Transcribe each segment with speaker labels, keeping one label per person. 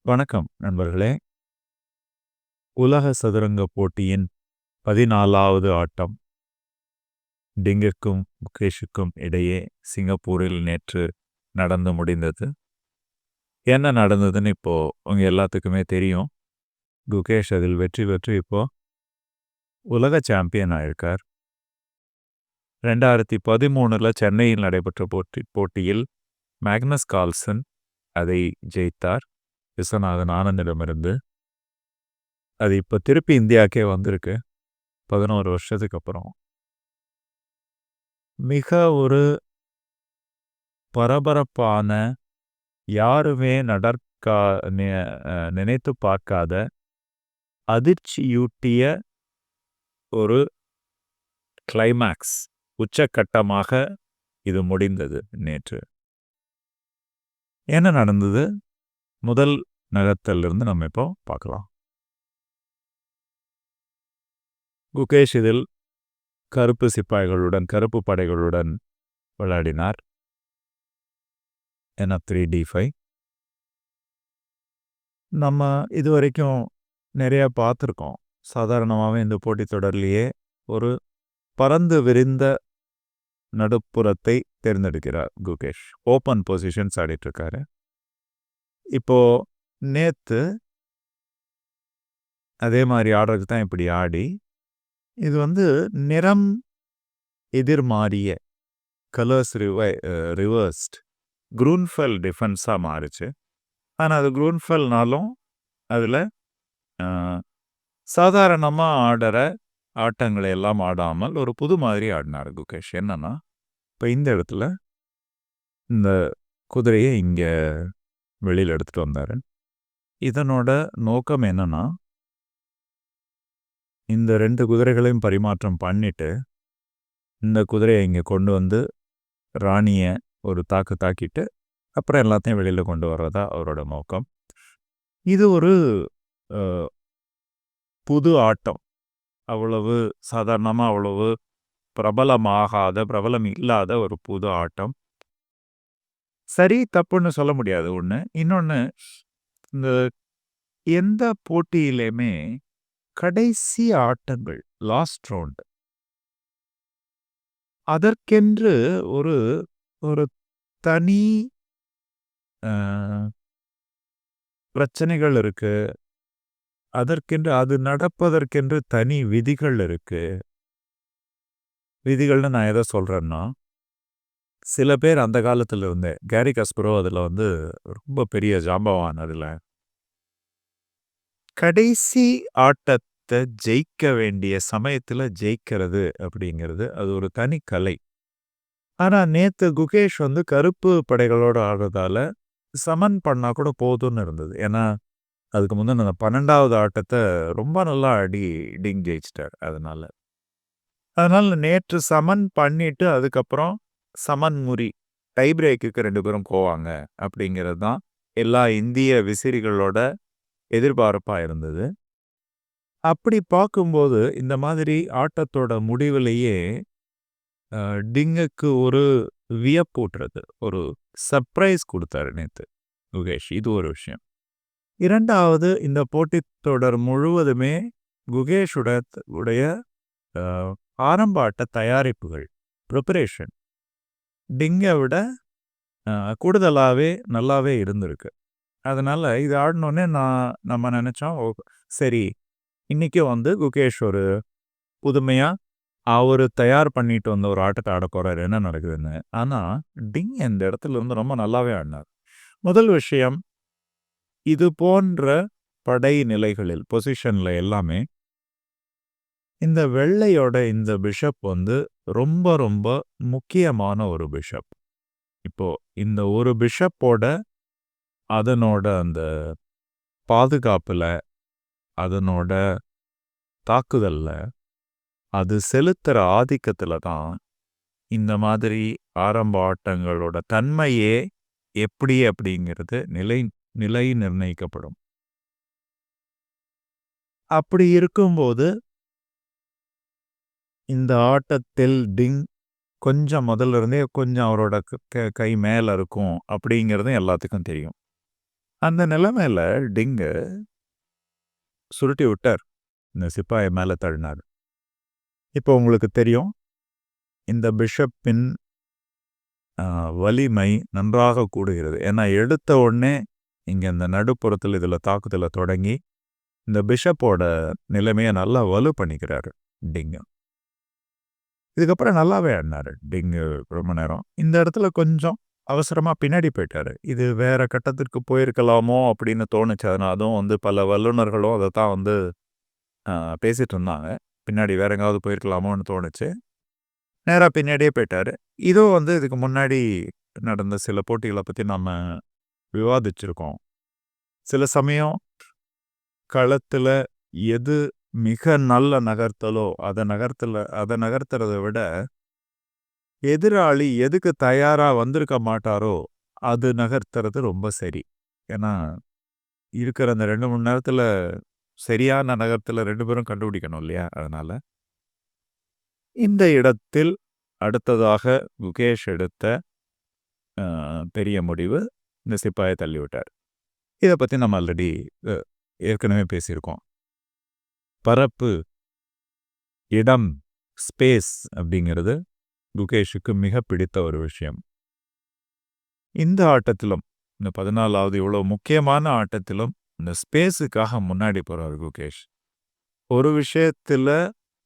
Speaker 1: வணக்கம் நண்பர்களே. உலக சதுரங்க போட்டியின் 14வது ஆட்டம் டிங்குக்கும் முகேஷுக்கும் இடையே சிங்கப்பூரில் நேற்று நடந்து முடிந்தது. என்ன நடந்ததுன்னு இப்போ உங்க எல்லாத்துக்குமே தெரியும். குகேஷ் அதில் வெற்றி பெற்று இப்போ உலக சாம்பியன் ஆயிருக்கார். 2013 சென்னையில் நடைபெற்ற போட்டியில் மேக்னஸ் கார்ல்சன் அதை ஜெயித்தார் விஸ்வநாதன் ஆனந்திடமிருந்து. அது இப்போ திருப்பி இந்தியாவுக்கே வந்திருக்கு 11 வருஷத்துக்கு அப்புறம். மிக ஒரு பரபரப்பான, யாருமே நினைத்து பார்க்காத, அதிர்ச்சியூட்டிய ஒரு கிளைமேக்ஸ், உச்சக்கட்டமாக இது முடிந்தது நேற்று. என்ன நடந்தது? முதல் நகர்த்தலிருந்து நம்ம இப்போ பார்க்கலாம். குகேஷ் இதில் கருப்பு சிப்பாய்களுடன், கருப்பு படைகளுடன் விளையாடினார். N3 D5. நம்ம இதுவரைக்கும் நிறைய பார்த்துருக்கோம். சாதாரணமாகவே இந்த போட்டித் தொடர்லேயே ஒரு பறந்து விரிந்த நடுப்புறத்தை தேர்ந்தெடுக்கிறார் குகேஷ். ஓப்பன் பொசிஷன்ஸ் ஆடிட்டுருக்காரு. இப்போ நேற்று அதே மாதிரி ஆடுறதுக்கு தான் இப்படி ஆடி, இது நிறம் எதிர்மாறிய, கலர்ஸ் ரிவர்ஸ்ட் குரூன்ஃபெல் டிஃபென்ஸாக மாறுச்சு. ஆனால் அது குரூன்ஃபெல்னாலும் அதில் சாதாரணமாக ஆடுற ஆட்டங்களை எல்லாம் ஆடாமல் ஒரு புது மாதிரி ஆடினார் குகேஷ். என்னன்னா, இப்போ இந்த இடத்துல இந்த குதிரையை இங்கே வெளியில் எடுத்துகிட்டு வந்தார். இதனோட நோக்கம் என்னன்னா, இந்த 2 குதிரைகளையும் பரிமாற்றம் பண்ணிட்டு இந்த குதிரையை இங்கே கொண்டு வந்து ராணியை ஒரு தாக்கிட்டு அப்புறம் எல்லாத்தையும் வெளியில் கொண்டு வர்றதா அவரோட நோக்கம். இது ஒரு புது ஆட்டம். அவ்வளவு சாதாரணமாக அவ்வளவு பிரபலம் இல்லாத ஒரு புது ஆட்டம். சரி தப்புன்னு சொல்ல முடியாது ஒன்று. இன்னொன்று, இந்த எந்த போட்டியிலையுமே கடைசி ஆட்டங்கள், லாஸ்ட் ரவுண்ட், அதற்கென்று ஒரு ஒரு தனி பிரச்சனைகள் இருக்கு. அதற்கென்று, அது நடப்பதற்கென்று தனி விதிகள் இருக்கு. விதிகள்னு நான் எதை சொல்கிறேன்னா, சில பேர் அந்த காலத்தில் இருந்தே, கேரி கஸ்பரோவ் அதில் ரொம்ப பெரிய ஜாம்பவான். அதில் கடைசி ஆட்டத்தை ஜெயிக்க வேண்டிய சமயத்தில் ஜெயிக்கிறது அப்படிங்கிறது அது ஒரு தனி கலை. ஆனால் நேற்று குகேஷ் கருப்பு படைகளோடு ஆடுறதால சமன் பண்ணால் கூட போதும்னு இருந்தது. ஏன்னா அதுக்கு முன்னாடி அந்த 12வது ஆட்டத்தை ரொம்ப நல்லா ஆடி டிங் ஜெயிச்சிட்டார். அதனால் நேற்று சமன் பண்ணிட்டு அதுக்கப்புறம் சமன் முறி டை பிரேக்குக்கு 2 பேரும் போவாங்க அப்படிங்கிறது தான் எல்லா இந்திய விசிறிகளோட எதிர்பார்ப்பாக இருந்தது. அப்படி பார்க்கும்போது இந்த மாதிரி ஆட்டத்தோட முடிவிலேயே டிங்குக்கு ஒரு வியப்பூட்டுறது, ஒரு சர்ப்ரைஸ் கொடுத்தாரு நேற்று குகேஷ். இது ஒரு விஷயம். இரண்டாவது, இந்த போட்டித் தொடர் முழுவதுமே குகேஷ் உடைய ஆரம்ப ஆட்ட தயாரிப்புகள், ப்ரிப்பரேஷன் டிங்கை விட கூடுதலாகவே நல்லாவே இருந்திருக்கு. அதனால் இது ஆடினோடனே நம்ம நினச்சோம், சரி இன்றைக்கி குகேஷ் ஒரு புதுமையாக அவர் தயார் பண்ணிட்டு வந்த ஒரு ஆட்டத்தை ஆட போகிறார், என்ன நடக்குதுன்னு. ஆனால் டிங் இந்த இடத்துல ரொம்ப நல்லாவே ஆடினார். முதல் விஷயம், இது போன்ற படை நிலைகளில், பொசிஷனில் எல்லாமே இந்த வெள்ளையோட இந்த பிஷப் ரொம்ப ரொம்ப முக்கியமான ஒரு பிஷப். இப்போ இந்த ஒரு பிஷப்போட அதனோட அந்த பாதுகாப்பில், அதனோட தாக்குதலில், அது செலுத்துகிற ஆதிக்கத்தில் தான் இந்த மாதிரி ஆரம்ப ஆட்டங்களோட தன்மையே எப்படி அப்படிங்கிறது நிலை நிர்ணயிக்கப்படும். அப்படி இருக்கும்போது இந்த ஆட்டத்தில் டிங் கொஞ்சம் முதல்ல இருந்தே கொஞ்சம் அவரோட கை மேலே இருக்கும் அப்படிங்கிறதும் எல்லாத்துக்கும் தெரியும். அந்த நிலைமையில டிங்கு சுருட்டி விட்டார். இந்த சிப்பாய மேல தள்ளினார். இப்போ உங்களுக்கு தெரியும், இந்த பிஷப்பின் வலிமை நன்றாக கூடுகிறது. ஏன்னா எடுத்த உடனே இங்க இந்த நடுப்புறத்தில் இதுல தாக்குதல தொடங்கி, இந்த பிஷப்போட நிலைமைய நல்லா வலு பண்ணிக்கிறாரு டிங்கு. இதுக்கப்புறம் நல்லாவே ஆடினாரு டிங்கு ரொம்ப நேரம். இந்த இடத்துல கொஞ்சம் அவசரமா பின்னாடி போயிட்டாரு. இது வேற கட்டத்திற்கு போயிருக்கலாமோ அப்படின்னு தோணுச்சு. அதனால அதுவும் வந்து பல வல்லுனர்களும் அதத்தான் வந்து பேசிட்டு இருந்தாங்க. பின்னாடி வேற எங்காவது போயிருக்கலாமோன்னு தோணுச்சு. நேரா பின்னாடியே போயிட்டாரு. இதுவும் வந்து இதுக்கு முன்னாடி நடந்த சில போட்டிகள பத்தி நம்ம விவாதிச்சிருக்கோம். சில சமயம் களத்துல எது மிக நல்ல நகர்த்தலோ, அத நகர்த்துறத விட, எதிராளி எதுக்கு தயாரா வந்திருக்க மாட்டாரோ, அது நகர்த்துறது ரொம்ப சரி. ஏன்னா, இருக்கிற அந்த 2 மணி நேரத்துல சரியான நகர்த்தல 2 பேரும் கண்டுபிடிக்கணும் இல்லையா? அதனால. இந்த இடத்தில் அடுத்ததாக குகேஷ் எடுத்த பெரிய முடிவு, இந்த சிப்பாய தள்ளிவிட்டார். இத பத்தி நம்ம ஆல்ரெடி ஏற்கனவே பேசியிருக்கோம். பரப்பு, இடம், ஸ்பேஸ் அப்படிங்கிறது குகேஷுக்கு மிக பிடித்த ஒரு விஷயம். இந்த ஆட்டத்திலும், இந்த 14வது இவ்வளோ முக்கியமான ஆட்டத்திலும், இந்த ஸ்பேஸுக்காக முன்னாடி போறாரு குகேஷ். ஒரு விஷயத்துல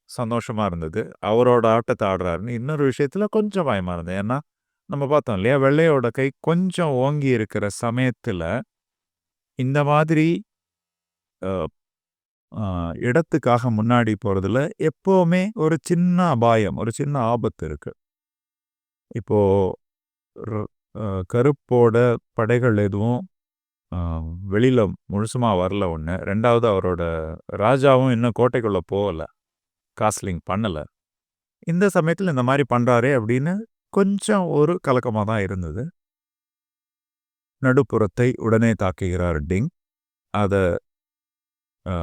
Speaker 1: சந்தோஷமா இருந்தது. அவரோட ஆட்டத்த ஆடுறாருன்னு. இன்னொரு விஷயத்துல கொஞ்சம் பயமா இருந்தது. ஏன்னா, நம்ம பார்த்தோம் இல்லையா? வெள்ளையோட கை கொஞ்சம் ஓங்கி இருக்கிற சமயத்துல, இந்த மாதிரி அ அ இடத்துக்காக முன்னாடி போறதுல எப்பவுமே ஒரு சின்ன அபாயம், ஒரு சின்ன ஆபத்து இருக்கு. இப்போ ரு கருப்போட படைகள் எதுவும் அ வெளியில முழுசுமா வரல ஒண்ணு. 2வது அவரோட ராஜாவும் இன்னும் கோட்டைக்குள்ள போகல. காஸ்லிங் பண்ணல. இந்த சமயத்துல இந்த மாரி பண்றாரே அப்படின்னு கொஞ்சம் ஒரு கலக்கமா தான் இருந்தது. நடுப்புறத்தை உடனே தாக்குகிறார் டிங். அத அ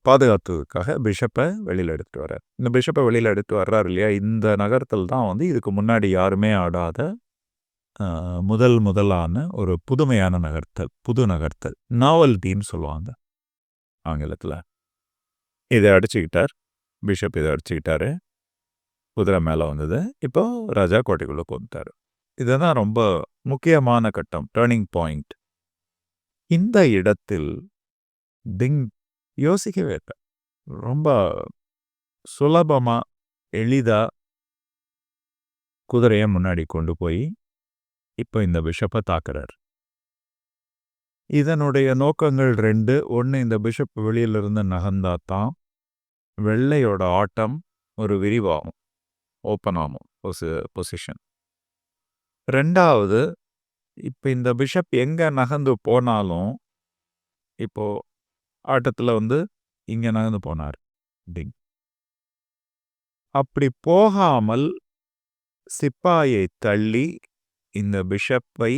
Speaker 1: பாதுகாத்ததுக்காக பிஷப்ப வெளியில எடுத்துட்டு வர்றார். இந்த பிஷப்ப வெளியில எடுத்து வர்றாரு இல்லையா? இந்த நகர்த்தல் தான் வந்து இதுக்கு முன்னாடி யாருமே ஆடாத முதலான ஒரு புதுமையான நகர்த்தல். புது நகர்த்தல். நாவல்டின்னு சொல்லுவாங்க ஆங்கிலத்துல. இத அடிச்சுக்கிட்டார். பிஷப் இத அடிச்சுக்கிட்டாரு. குதிரை மேல வந்தது. இப்போ ராஜா கோட்டைக்குள்ள புகுந்துட்டாரு. இதுதான் ரொம்ப முக்கியமான கட்டம். Turning point. இந்த இடத்தில் டிங் யோசிக்கவே இல்ல. ரொம்ப சுலபமா, எளிதா குதிரைய முன்னாடி கொண்டு போய், இப்ப இந்த பிஷப்ப தாக்குறார். இதனுடைய நோக்கங்கள் 2. 1 இந்த பிஷப் வெளியிலிருந்து நகர்ந்தா தான், வெள்ளையோட ஆட்டம் ஒரு விரிவாகும். ஓப்பன் ஆகும் பொசிஷன். 2வது இப்ப இந்த பிஷப் எங்க நகர்ந்து போனாலும், இப்போ ஆட்டத்துல வந்து இங்க நகர்ந்து போனார் டிங். அப்படி போகாமல் சிப்பாயை தள்ளி இந்த பிஷப்பை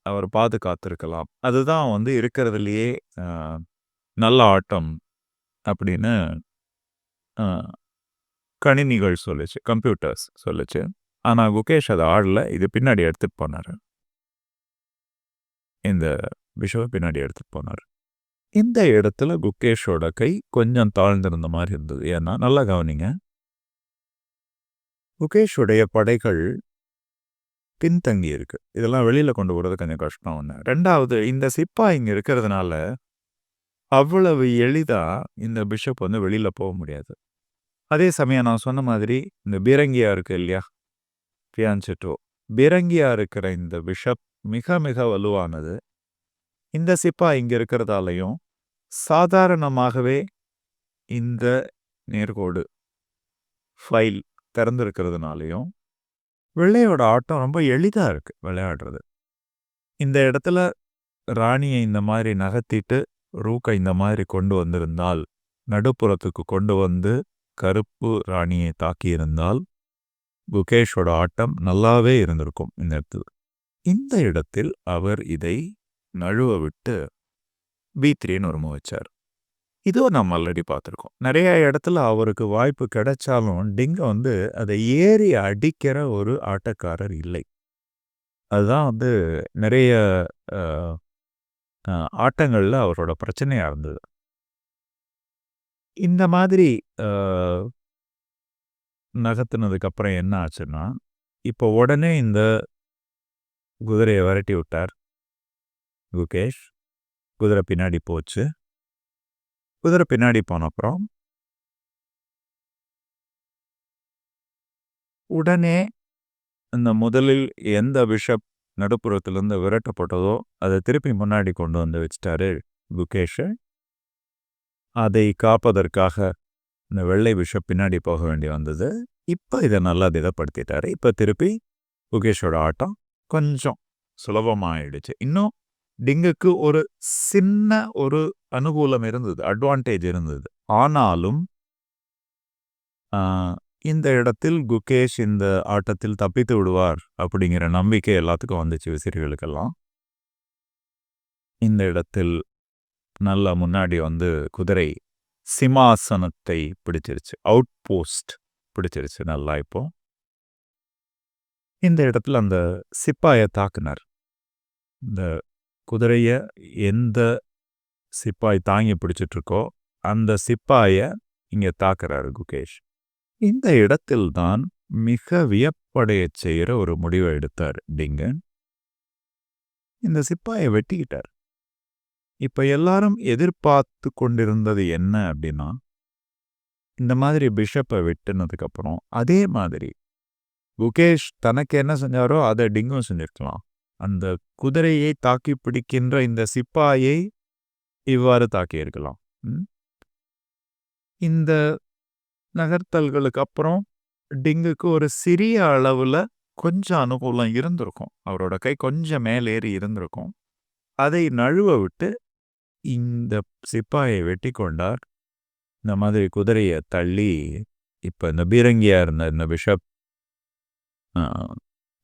Speaker 1: அவர் பாதுகாத்திருக்கலாம். அதுதான் வந்து இருக்கிறதுலயே நல்ல ஆட்டம் அப்படின்னு கணினிகள் சொல்லுச்சு. கம்ப்யூட்டர்ஸ் சொல்லுச்சு. ஆனா குகேஷ் அத ஆடல. இது பின்னாடி எடுத்துட்டு போனாரு. இந்த பிஷப்ப பின்னாடி எடுத்துட்டு போனாரு. இந்த இடத்துல குகேஷோட கை கொஞ்சம் தாழ்ந்திருந்த மாரி இருந்தது. ஏன்னா நல்லா கவனிங்க. குகேஷுடைய படைகள் பின்தங்கி இருக்கு. இதெல்லாம் வெளியில கொண்டு போறது கொஞ்சம் கஷ்டம் ஒண்ணு. 2வது இந்த சிப்பாய் இங்க இருக்கிறதுனால, அவ்வளவு எளிதா இந்த பிஷப் வந்து வெளியில போ முடியாது. அதே சமயம் நான் சொன்ன மாதிரி, இந்த பீரங்கியா இருக்கு இல்லையா? ஃபியான்சிட்டோ. பீரங்கியா இருக்கிற இந்த பிஷப் மிக மிக வலுவானது. இந்த சிப்பாய் இங்க இருக்கிறதாலயும், சாதாரணமாகவே இந்த நேர்கோடு ஃபைல் திறந்திருக்கிறதுனாலயும், வெள்ளையோட ஆட்டம் ரொம்ப எளிதா இருக்கு விளையாடுறது. இந்த இடத்துல ராணியை இந்த மாதிரி நகர்த்திட்டு, ரூக்க இந்த மாதிரி கொண்டு வந்திருந்தால், நடுப்புறத்துக்கு கொண்டு வந்து கருப்பு ராணியை தாக்கியிருந்தால், குகேஷோட ஆட்டம் நல்லாவே இருந்திருக்கும் இந்த இடத்துல. இந்த இடத்தில் அவர் இதை நழுவ விட்டு B3ன்னு ஒரு மூவ் வச்சார். இதுவும் நம்ம ஆல்ரெடி பார்த்துருக்கோம். நிறைய இடத்துல அவருக்கு வாய்ப்பு கிடைச்சாலும், டிங்க வந்து அதை ஏறி அடிக்கிற ஒரு ஆட்டக்காரர் இல்லை. அதுதான் வந்து நிறைய ஆட்டங்கள்ல அவரோட பிரச்சனையா இருந்தது. இந்த மாதிரி அ நகர்த்துனதுக்கு அப்புறம் என்ன ஆச்சுன்னா, இப்போ உடனே இந்த குதிரைய விரட்டி விட்டார் குகேஷ். குதிரை பின்னாடி போச்சு. குதிரை பின்னாடி போன அப்புறம் உடனே இந்த முதலில் எந்த பிஷப் நடுப்புறத்திலிருந்து விரட்டப்பட்டதோ, அத திருப்பி முன்னாடி கொண்டு வந்து வச்சுட்டாரு குகேஷ. அதை காப்பதற்காக இந்த வெள்ளை பிஷப் பின்னாடி போக வேண்டி வந்தது. இப்ப இத நல்லா திடப்படுத்திட்டாரு. இப்ப திருப்பி குகேஷோட ஆட்டம் கொஞ்சம் சுலபமாயிடுச்சு. இன்னும் டிங்குக்கு ஒரு சின்ன ஒரு அனுகூலம் இருந்தது. அட்வான்டேஜ் இருந்தது. ஆனாலும் ஆ இந்த இடத்தில் குகேஷ் இந்த ஆட்டத்தில் தப்பித்து விடுவார் அப்படிங்கிற நம்பிக்கை எல்லாத்துக்கும் வந்துச்சு விசிறிகளுக்கெல்லாம். இந்த இடத்தில் நல்லா முன்னாடி வந்து குதிரை சிம்மாசனத்தை பிடிச்சிருச்சு. அவுட் போஸ்ட் பிடிச்சிருச்சு நல்லா இப்போ. இந்த இடத்துல அந்த சிப்பாய தாக்குனார். இந்த குதிரைய எந்த சிப்பாய் தாங்கி பிடிச்சிட்டு இருக்கோ, அந்த சிப்பாய இங்க தாக்குறாரு குகேஷ். இந்த இடத்தில் தான் மிக வியப்படையச் செய்கிற ஒரு முடிவை எடுத்தார் டிங்கன். இந்த சிப்பாய வெட்டிக்கிட்டார். இப்ப எல்லாரும் எதிர்பார்த்து கொண்டிருந்தது என்ன அப்படின்னா, இந்த மாதிரி பிஷப்பை வெட்டினதுக்கு அப்புறம் அதே மாதிரி குகேஷ் தனக்கு என்ன செஞ்சாரோ அதை டிங்கும் செஞ்சிருக்கலாம். அந்த குதிரையை தாக்கி பிடிக்கின்ற இந்த சிப்பாயை இவ்வாறு தாக்கியிருக்கலாம். இந்த நகர்த்தல்களுக்கு அப்புறம் டிங்குக்கு ஒரு சிறிய அளவுல கொஞ்சம் அனுகூலம் இருந்திருக்கும். அவரோட கை கொஞ்சம் மேலேறி இருந்திருக்கும். அதை நழுவ விட்டு இந்த சிப்பாயை வெட்டி கொண்டார். இந்த மாதிரி குதிரைய தள்ளி இப்ப இந்த பீரங்கியா இருந்த இந்த பிஷப்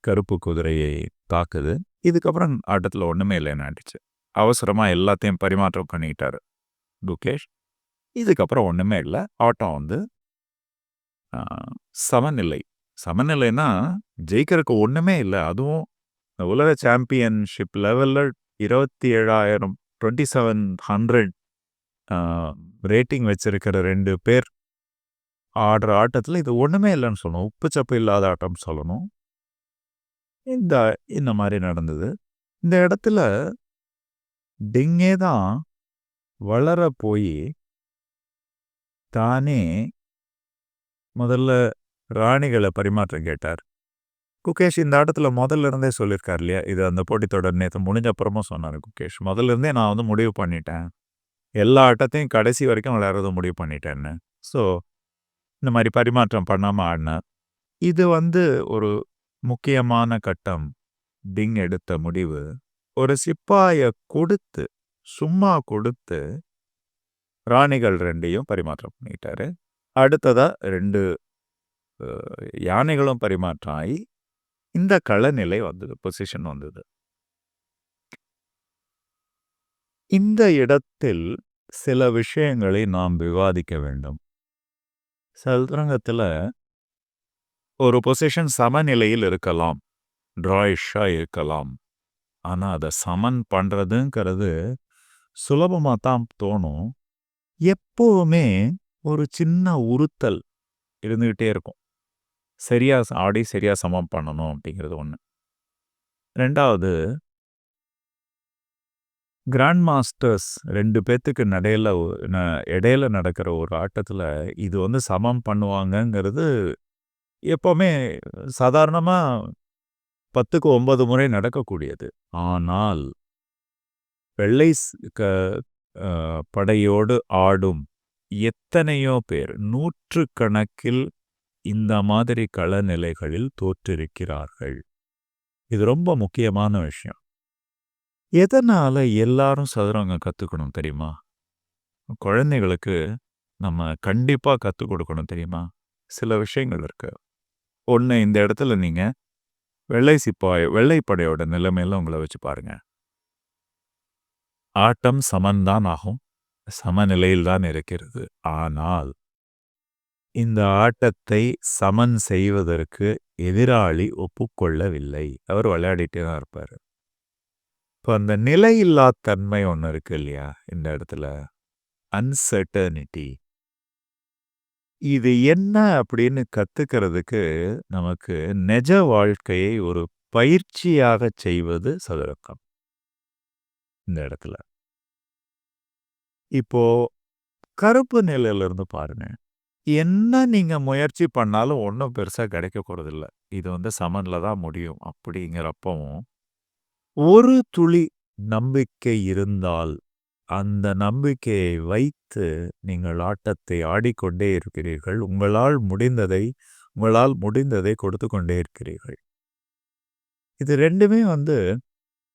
Speaker 1: கருப்பு குதிரையை தாக்குது. இதுக்கப்புறம் ஆட்டத்தில் ஒண்ணுமே இல்லைன்னு ஆயிடுச்சு. அவசரமா எல்லாத்தையும் பரிமாற்றம் பண்ணிட்டாரு குகேஷ். இதுக்கப்புறம் ஒண்ணுமே இல்லை. ஆட்டம் வந்து சமநிலை. சமநிலைன்னா ஜெயிக்கிறதுக்கு ஒண்ணுமே இல்லை. அதுவும் உலக சாம்பியன்ஷிப் லெவல்ல 27,000 2700 ரேட்டிங் வச்சிருக்கிற 2 பேர் ஆடுற ஆட்டத்தில் இது ஒண்ணுமே இல்லைன்னு சொல்லணும். உப்பு சப்பு இல்லாத ஆட்டம் சொல்லணும். இந்த மாதிரி நடந்தது. இந்த இடத்துல டிங்கே தான் வளர போய் தானே முதல்ல ராணிகளை பரிமாற்றம் கேட்டார். குகேஷ் இந்த ஆட்டத்தில் முதல்ல இருந்தே சொல்லியிருக்கார் இல்லையா, இது அந்த போட்டித்தொடர் நேற்று முடிஞ்ச அப்புறமும் சொன்னார் குகேஷ். முதல்ல இருந்தே நான் வந்து முடிவு பண்ணிட்டேன், எல்லா ஆட்டத்தையும் கடைசி வரைக்கும் விளையாடுறத முடிவு பண்ணிட்டேன்னு. ஸோ இந்த மாதிரி பரிமாற்றம் பண்ணாமல் ஆடினார். இது வந்து ஒரு முக்கியமான கட்டம். டிங் எடுத்த முடிவு ஒரு சிப்பாயை கொடுத்து சும்மா கொடுத்து ராணிகள் 2ஐயும் பரிமாற்றம் பண்ணிட்டாரு. அடுத்ததா 2 யானைகளும் பரிமாற்றம் ஆகி இந்த களநிலை வந்தது, பொசிஷன் வந்தது. இந்த இடத்தில் சில விஷயங்களை நாம் விவாதிக்க வேண்டும். சதுரங்கத்தில் ஒரு பொசிஷன் சமநிலையில் இருக்கலாம், டிராயிஷா இருக்கலாம். ஆனால் அதை சமன் பண்ணுறதுங்கிறது சுலபமாக தான் தோணும். எப்போவுமே ஒரு சின்ன உறுத்தல் இருந்துக்கிட்டே இருக்கும். சரியா ஆடி சரியா சமம் பண்ணணும் அப்படிங்கிறது ஒன்று. 2வது, கிராண்ட் மாஸ்டர்ஸ் 2 பேத்துக்கு இடையில நடக்கிற ஒரு ஆட்டத்தில் இது வந்து சமம் பண்ணுவாங்கங்கிறது எப்போவுமே சாதாரணமாக 10க்கு 9 முறை நடக்கக்கூடியது. ஆனால் வெள்ளை படையோடு ஆடும் எத்தனையோ பேர், 100கணக்கில் இந்த மாதிரி களநிலைகளில் தோற்றிருக்கிறார்கள். இது ரொம்ப முக்கியமான விஷயம். எதனால எல்லாரும் சதுரங்கம் கற்றுக்கணும் தெரியுமா? குழந்தைகளுக்கு நம்ம கண்டிப்பாக கற்றுக் கொடுக்கணும் தெரியுமா? சில விஷயங்கள் இருக்கு. ஒன்று, இந்த இடத்துல நீங்கள் வெள்ளைப்படையோட நிலைமையில உங்களை வச்சு பாருங்க. ஆட்டம் சமன்தான் ஆகும், சமநிலையில் தான் இருக்கிறது. ஆனால் இந்த ஆட்டத்தை சமன் செய்வதற்கு எதிராளி ஒப்புக்கொள்ளவில்லை. அவர் விளையாடிட்டே தான் இருப்பார். இப்போ அந்த நிலையில்லா தன்மை ஒண்ணு இருக்கு இல்லையா? இந்த இடத்துல. அன்சர்டனிட்டி. இது என்ன அப்படின்னு கத்துக்கிறதுக்கு நமக்கு நிஜ வாழ்க்கையை ஒரு பயிற்சியாகச் செய்வது சதுரங்கம். இந்த இடத்துல. இப்போ கருப்பு நிலையில இருந்து பாருங்க. என்ன நீங்க முயற்சி பண்ணாலும் ஒண்ணும் பெருசா கிடைக்க போறதில்ல. இது சமன்ல தான் முடியும் அப்படிங்கிறப்பவும், ஒரு துளி நம்பிக்கை இருந்தால், அந்த நம்பிக்கையை வைத்து நீங்கள் ஆட்டத்தை ஆடிக்கொண்டே இருக்கிறீர்கள். உங்களால் முடிந்ததை கொடுத்துக் கொண்டே இருக்கிறீர்கள். இது 2மே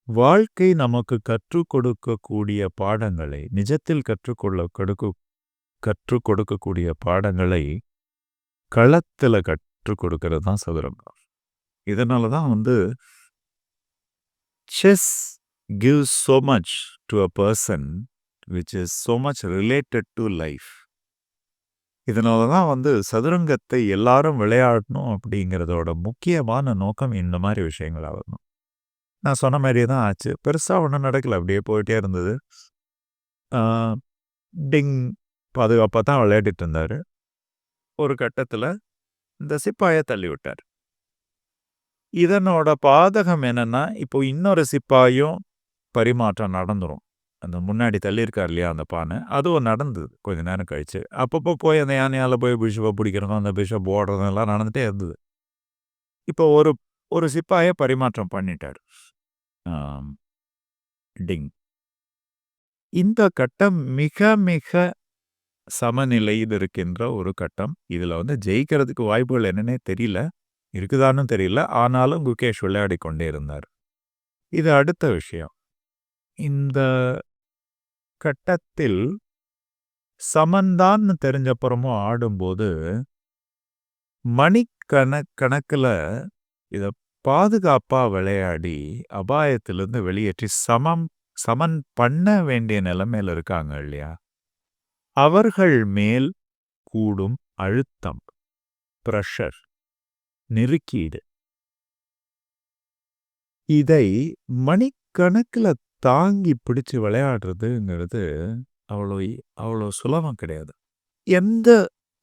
Speaker 1: வாழ்க்கை நமக்கு கற்றுக் கொடுக்கக்கூடிய பாடங்களை, நிஜத்தில் கற்றுக் கொடுக்கக்கூடிய பாடங்களை களத்துல கற்றுக் கொடுக்கிறது தான் சதுரங்கம். இதனால தான் chess gives so much to a person which is so much related to life. இதனால தான் சதுரங்கத்தை எல்லாரும் விளையாடணும் அப்படிங்கிறதோட முக்கியமான நோக்கம் இந்த மாதிரி விஷயங்களா வரணும். நான் சொன்ன மாதிரியே தான் ஆச்சு. பெருசா ஒண்ணும் நடக்கல. அப்படியே போயிட்டே இருந்தது. ஆ, டிங் பாதுகாப்பா தான் விளையாடிட்டு இருந்தாரு. ஒரு கட்டத்துல இந்த சிப்பாய தள்ளி விட்டார். இதனோட பாதகம் என்னன்னா, இப்போ இன்னொரு சிப்பாயும் பரிமாற்றம் நடந்துரும். அந்த முன்னாடி தள்ளியிருக்கார் இல்லையா அந்த பானை, அதுவும் நடந்தது கொஞ்ச நேரம் கழிச்சு. அப்பப்போ போய் அந்த யானையால போய் பிஷப்ப பிடிக்கிறதும், அந்த பிஷப் ஓடுறதும் எல்லாம் நடந்துட்டே இருந்தது. இப்போ ஒரு சிப்பாய பரிமாற்றம் பண்ணிட்டார். ஆம், டிங். இந்த கட்டம் மிக மிக சமநிலையில் இருக்கின்ற ஒரு கட்டம். இதுல ஜெயிக்கிறதுக்கு வாய்ப்புகள் என்னன்னே தெரியல. இருக்குதான்னு தெரியல. ஆனாலும் குகேஷ் விளையாடிக் கொண்டே இருந்தார். இது அடுத்த விஷயம். இந்த கட்டத்தில் சமன்தான்னு தெரிஞ்சப்புறமும் ஆடும்போது, கணக்குல இத பாதுகாப்பா விளையாடி, அபாயத்திலிருந்து வெளியேற்றி சமன் பண்ண வேண்டிய நிலைமையில இருக்காங்க இல்லையா? அவர்கள் மேல் கூடும் அழுத்தம், பிரஷர், நெருக்கீடு. இதை மணிக்கணக்குல தாங்கி பிடிச்சு விளையாடுறதுங்கிறது அவ்வளோ சுலபம் கிடையாது. எந்த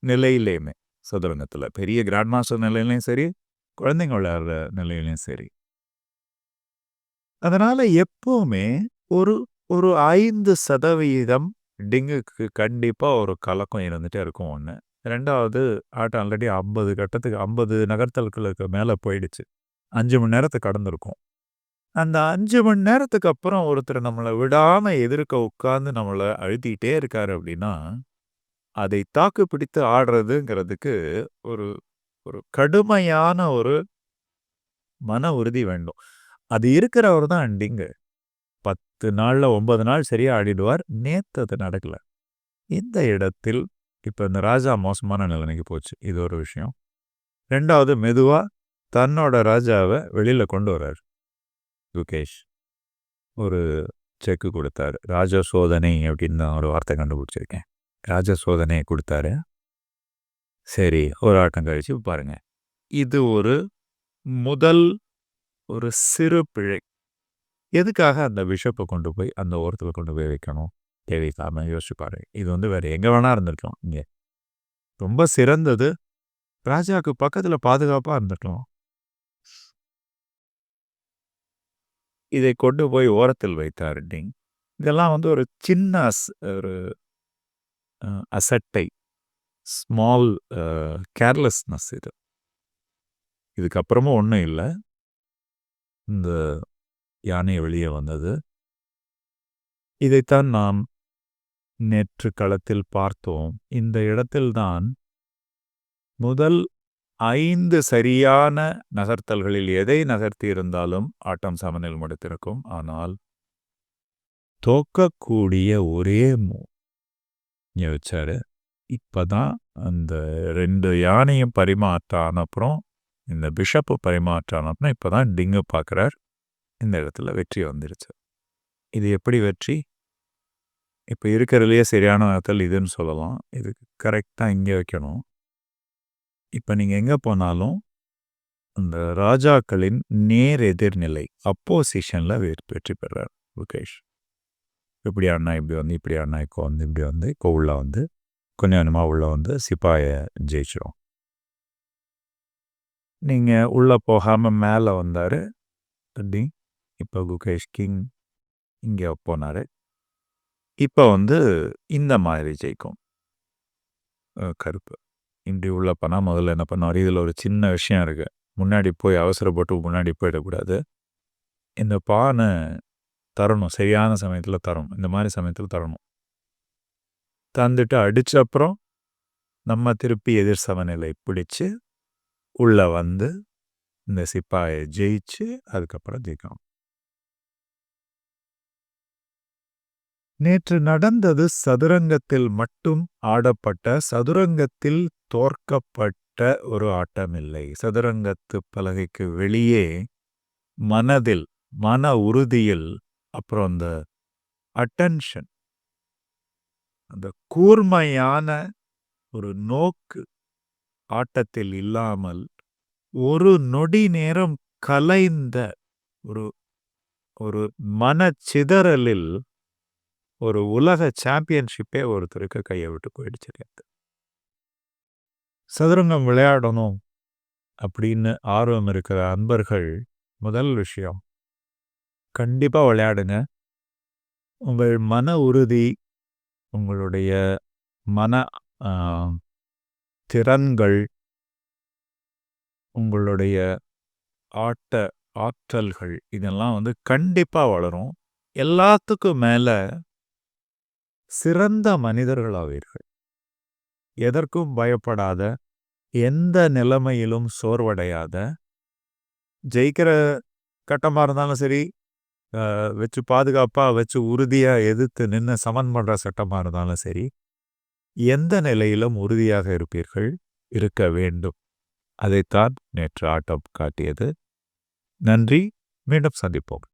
Speaker 1: நிலையிலயுமே சதுரங்கத்துல. பெரிய கிராண்ட் மாஸ்டர் நிலையிலயும் சரி, குழந்தைங்க விளையாடுற நிலையிலயும் சரி. அதனால எப்பவுமே ஒரு ஒரு 5% டிங்குக்கு கண்டிப்பா ஒரு கலக்கம் இருந்துட்டே இருக்கும் ஒண்ணு. 2வது ஆட்டம் ஆல்ரெடி 50 நகர்த்தல்களுக்கு மேல போயிடுச்சு. 5 மணி நேரத்த கடந்திருக்கும். அந்த 5 மணி நேரத்துக்கு அப்புறம் ஒருத்தர் நம்மள விடாம எதிர்க்க உட்கார்ந்து நம்மள அழுத்திட்டே இருக்காரு அப்படின்னா, அதை தாக்கு பிடித்து ஆடுறதுங்கிறதுக்கு ஒரு ஒரு கடுமையான ஒரு மன உறுதி வேண்டும். அது இருக்கிறவர் தான் டிங்கு. 10 நாள்ல 9 நாள் சரியா ஆடிடுவார். நேத்து அது நடக்கல. இந்த இடத்தில் இப்ப இந்த ராஜா மோசமான நிலைமைக்கு போச்சு. இது ஒரு விஷயம். 2வது மெதுவா தன்னோட ராஜாவ வெளியில கொண்டு வர்றாரு குகேஷ். ஒரு செக் கொடுத்தாரு. ராஜ சோதனை அப்படின்னு நான் ஒரு வார்த்தை கண்டுபிடிச்சிருக்கேன். ராஜ சோதனையை கொடுத்தாரு. சரி, ஒரு ஆட்டம் கழிச்சு பாருங்க. இது முதல் ஒரு சிறு பிழை. எதுக்காக அந்த பிஷப்பை கொண்டு போய் அந்த ஓரத்துல கொண்டு போய் வைக்கணும்? தேவையில்லாம யோசிச்சு பாருங்க. இது வேற எங்க வேணா இருந்திருக்கலாம். இங்க ரொம்ப சிறந்தது. ராஜாவுக்கு பக்கத்துல பாதுகாப்பா இருந்திருக்கலாம். இதை கொண்டு போய் ஓரத்தில் வைத்தார் டிங். இதெல்லாம் ஒரு சின்ன ஒரு அசட்டை, ஸ்மால் கேர்லெஸ்னஸ் இது. இதுக்கப்புறமும் ஒன்றும் இல்லை. இந்த யானை வெளியே வந்தது. இதைத்தான் நாம் நேற்று களத்தில் பார்த்தோம். இந்த இடத்தில்தான் முதல் 5 சரியான நகர்த்தல்களில் எதை நகர்த்தி இருந்தாலும் ஆட்டம் சமனில் முடித்திருக்கும். ஆனால் தோக்கக்கூடிய ஒரே வச்சாரு. இப்பதான் அந்த 2 யானையும் பரிமாற்றான அப்புறம் இந்த பிஷப்பு பரிமாற்றான அப்புறம் இப்பதான் டிங்கு பார்க்குறார். இந்த இடத்துல வெற்றி வந்துருச்சு. இது எப்படி வெற்றி? இப்போ இருக்கிறதுலையே சரியான நகர்த்தல் இதுன்னு சொல்லலாம். இது கரெக்டாக இங்கே வைக்கணும். இப்போ நீங்கள் எங்கே போனாலும் அந்த ராஜாக்களின் நேர் எதிர்நிலை அப்போசிஷன்ல வெற்றி பெறார் குகேஷ். இப்படி ஆடினா இப்படி வந்து, இப்படி ஆடினா இப்படி வந்து, இப்போ உள்ள வந்து கொஞ்சம் கொஞ்சமாக உள்ள வந்து சிப்பாயை ஜெயிச்சிரும். நீங்கள் உள்ளே போகாமல் மேலே வந்தார் அப்படி. இப்போ குகேஷ் கிங் இங்கே போனார். இப்போ வந்து இந்த மாதிரி ஜெயிக்கும் கருப்பு. இப்படி உள்ளே போனால் முதல்ல என்ன பண்ணுவார், இதில் ஒரு சின்ன விஷயம் இருக்குது. முன்னாடி போய் அவசரப்பட்டு முன்னாடி போயிடக்கூடாது. இந்த பானை தரணும், சரியான சமயத்தில் தரணும். இந்த மாதிரி சமயத்தில் தரணும். தந்துட்டு அடித்த அப்புறம் நம்ம திருப்பி எதிர் சமநிலை பிடிச்சு உள்ளே வந்து இந்த சிப்பாயை ஜெயிச்சு அதுக்கப்புறம் ஜெயிக்கணும். நேற்று நடந்தது சதுரங்கத்தில் மட்டும் ஆடப்பட்ட, சதுரங்கத்தில் தோற்கப்பட்ட ஒரு ஆட்டம் இல்லை. சதுரங்கத்து பலகைக்கு வெளியே மனதில், மன உறுதியில், அப்புறம் அந்த அட்டென்ஷன், அந்த கூர்மையான ஒரு நோக்கு ஆட்டத்தில் இல்லாமல் ஒரு நொடி நேரம் கலைந்த ஒரு ஒரு மனச்சிதறலில் ஒரு உலக சாம்பியன்ஷிப்பே ஒருத்தருக்கு கையை விட்டு போயிடுச்சு. சதுரங்கம் விளையாடணும் அப்படின்னு ஆர்வம் இருக்கிற அன்பர்கள் முதல் விஷயம் கண்டிப்பாக விளையாடுங்க. உங்கள் மன உறுதி, உங்களுடைய மன திறன்கள், உங்களுடைய ஆட்ட ஆற்றல்கள் இதெல்லாம் வந்து கண்டிப்பாக வளரும். எல்லாத்துக்கும் மேலே சிறந்த மனிதர்களாவீர்கள். எதற்கும் பயப்படாத, எந்த நிலைமையிலும் சோர்வடையாத, ஜெயிக்கிற கட்டமாக இருந்தாலும் சரி, வச்சு பாதுகாப்பாக வச்சு உறுதியாக எதிர்த்து நின்று சமன் பண்ணுற சட்டமாக இருந்தாலும் சரி, எந்த நிலையிலும் உறுதியாக இருக்க வேண்டும். அதைத்தான் நேற்று ஆட்டம் காட்டியது. நன்றி. மீண்டும் சந்திப்போம்.